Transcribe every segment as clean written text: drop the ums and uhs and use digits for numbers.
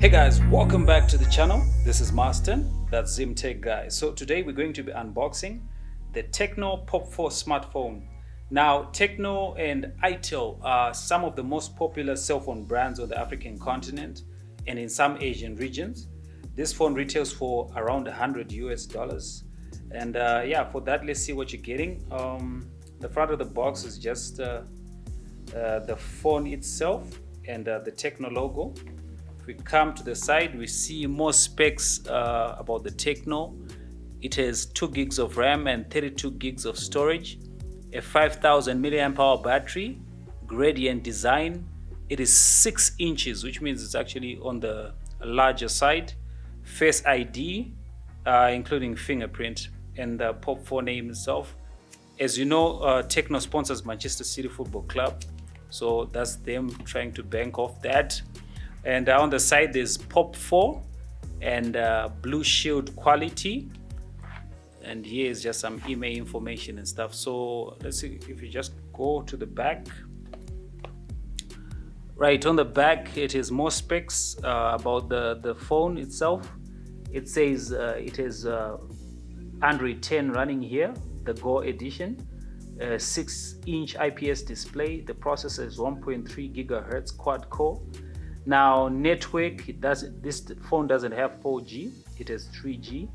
Hey guys, welcome back to the channel. This is Marston, that's Zim Tech Guy. So today we're going to be unboxing the Tecno Pop 4 smartphone. Now, Tecno and iTel are some of the most popular cell phone brands on the African continent and in some Asian regions. This phone retails for around $100 US. And yeah, for that, let's see what you're getting. The front of the box is just the phone itself and the Tecno logo. If we come to the side, we see more specs about the Tecno. It has 2 gigs of RAM and 32 gigs of storage, a 5000 milliamp hour battery, gradient design. It is 6 inches, which means it's actually on the larger side. Face ID, including fingerprint, and the Pop 4 name itself. As you know, Tecno sponsors Manchester City Football Club, so that's them trying to bank off that. And on the side there's Pop 4 and Blue Shield quality, and here is just some email information and stuff. So let's see if you just go to the back. Right on the back it is more specs about the phone itself. It says it is Android 10 running here, the Go edition, 6-inch IPS display. The processor is 1.3 gigahertz quad core. Now, network, this phone doesn't have 4G, it has 3G.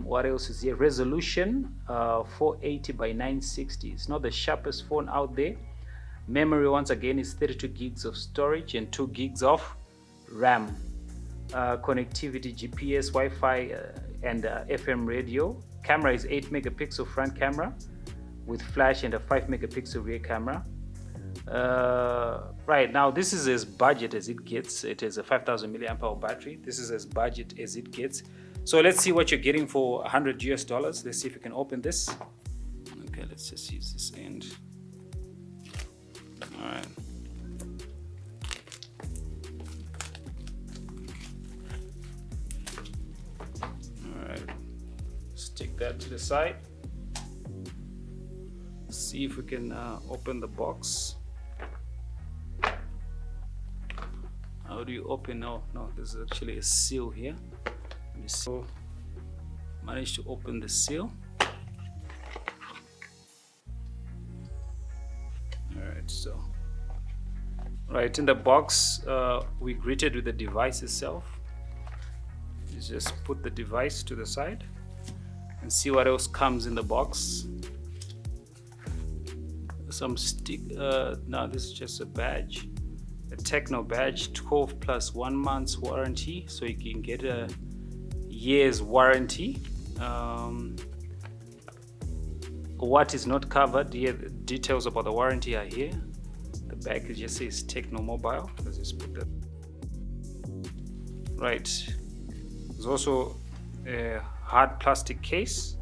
What else is here? Resolution 480 by 960. It's not the sharpest phone out there. Memory, once again, is 32 gigs of storage and 2 gigs of RAM. Connectivity, GPS, Wi-Fi, and FM radio. Camera is 8 megapixel front camera with flash and a 5 megapixel rear camera. Right now, this is as budget as it gets. It is a 5000 milliamp hour battery. This is as budget as it gets. So let's see what you're getting for $100. Let's see if we can open this. Okay, let's just use this end. All right. All right. Stick that to the side. See if we can open the box. How do you open? No, there's actually a seal here. Let me see. So, managed to open the seal. Alright, so right in the box, we greeted with the device itself. You just put the device to the side and see what else comes in the box. Some stick. No, this is just a badge. A Tecno badge, 12 plus 1 month's warranty, so you can get a year's warranty. What is not covered here, the details about the warranty are here. The back just says Tecno Mobile. Let's just put that right. There's also a hard plastic case.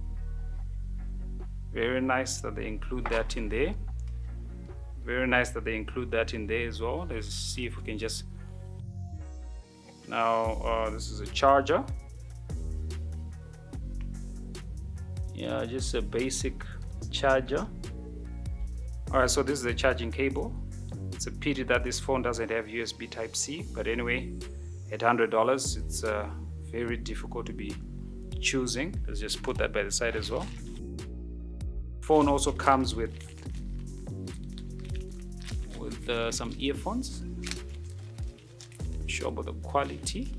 Very nice that they include that in there. Very nice that they include that in there as well. Let's see if we can just... Now, this is a charger. Yeah, just a basic charger. Alright, so this is the charging cable. It's a pity that this phone doesn't have USB Type-C, but anyway, at $100, it's very difficult to be choosing. Let's just put that by the side as well. Phone also comes with some earphones. Show about the quality.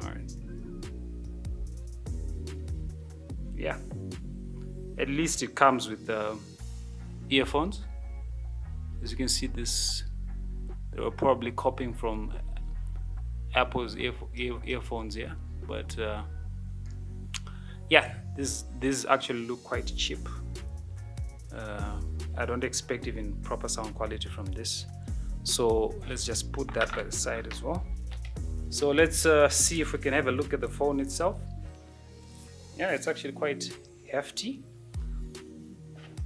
All right. Yeah. At least it comes with the earphones. As you can see, this they were probably copying from Apple's earphones here, but yeah, this actually look quite cheap. I don't expect even proper sound quality from this, so let's just put that by the side as well. So let's see if we can have a look at the phone itself. Yeah, it's actually quite hefty.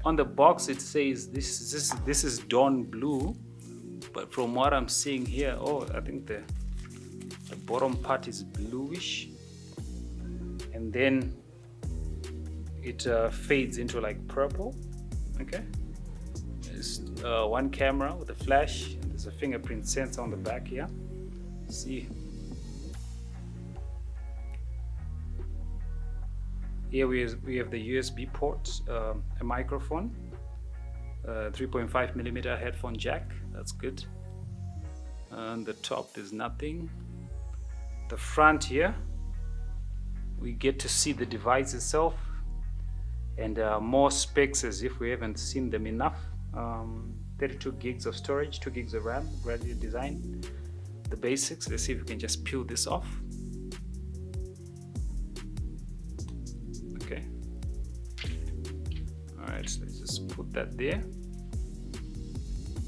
On the box it says this is dawn blue, but from what I'm seeing here, oh, I think the bottom part is bluish, and then it fades into like purple. Okay, there's one camera with a flash, and There's a fingerprint sensor on the back here. See, here we have the USB port, a microphone, 3.5mm headphone jack. That's good. On the top there's nothing. The front here we get to see the device itself, and more specs as if we haven't seen them enough. 32 gigs of storage, 2 gigs of RAM, gradually designed. The basics. Let's see if we can just peel this off. Okay. Alright, so let's just put that there.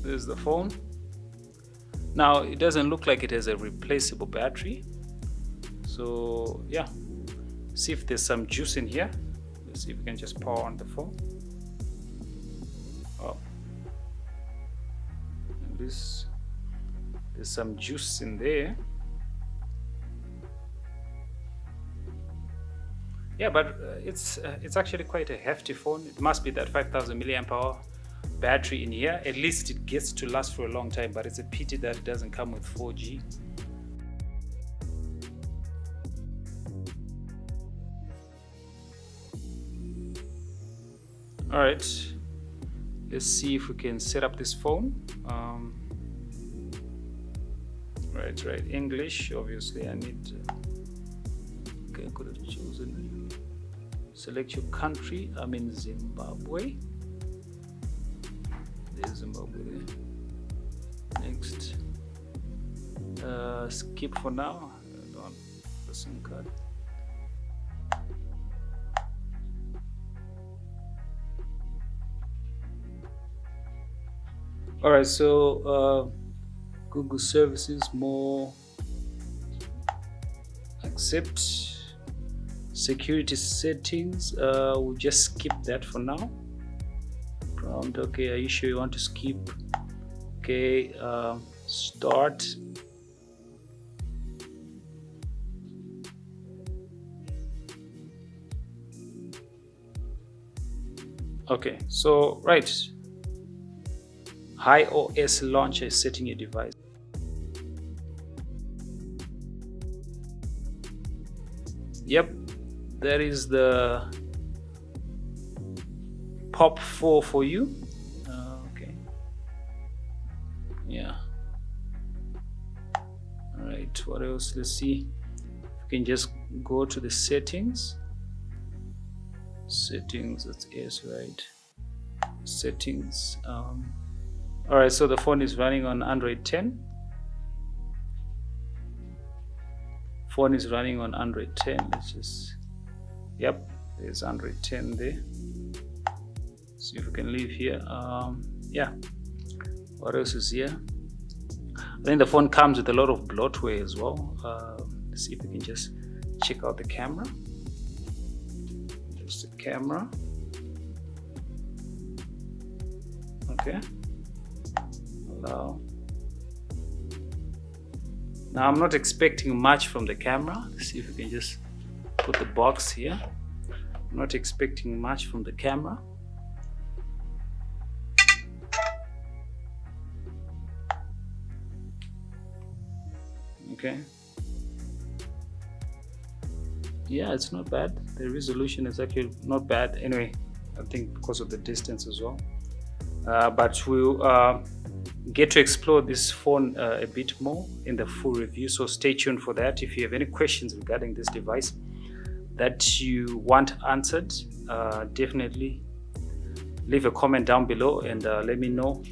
There's the phone. Now it doesn't look like it has a replaceable battery. So yeah, see if there's some juice in here. Let's see if we can just power on the phone. Oh, and there's some juice in there. Yeah, but it's actually quite a hefty phone. It must be that 5000 milliamp hour battery in here. At least it gets to last for a long time, but it's a pity that it doesn't come with 4G. All right, let's see if we can set up this phone. Right, English, obviously. I need okay, I could have chosen, select your country. I'm in Zimbabwe. There's Zimbabwe there. Next, skip for now. I don't want the SIM card. All right, so Google services, more, accept, security settings. We'll just skip that for now. Prompt, okay, are you sure you want to skip? Okay, start. Okay, so right, iOS launcher is setting your device. Yep, that is the Pop 4 for you. Okay, yeah. All right, what else? Let's see. You can just go to the settings. Settings, that's S, right? Settings. All right, so the phone is running on Android 10. Phone is running on Android 10. Let's just, yep, there's Android 10 there. See if we can leave here. Yeah, what else is here? I think the phone comes with a lot of bloatware as well. Let's see if we can just check out the camera. There's the camera. Okay. Allow. Now I'm not expecting much from the camera. Let's see if we can just put the box here. I'm not expecting much from the camera. Okay. Yeah, it's not bad. The resolution is actually not bad. Anyway, I think because of the distance as well. But we'll get to explore this phone a bit more in the full review, so stay tuned for that. If you have any questions regarding this device that you want answered, definitely leave a comment down below and let me know.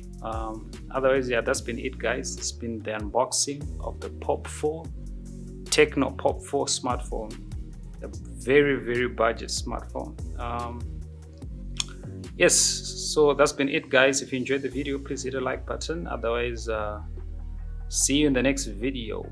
Otherwise, yeah, that's been it, guys. It's been the unboxing of the Pop 4, Tecno Pop 4 smartphone, a very budget smartphone. Yes, so that's been it, guys. If you enjoyed the video, please hit the like button. Otherwise, see you in the next video.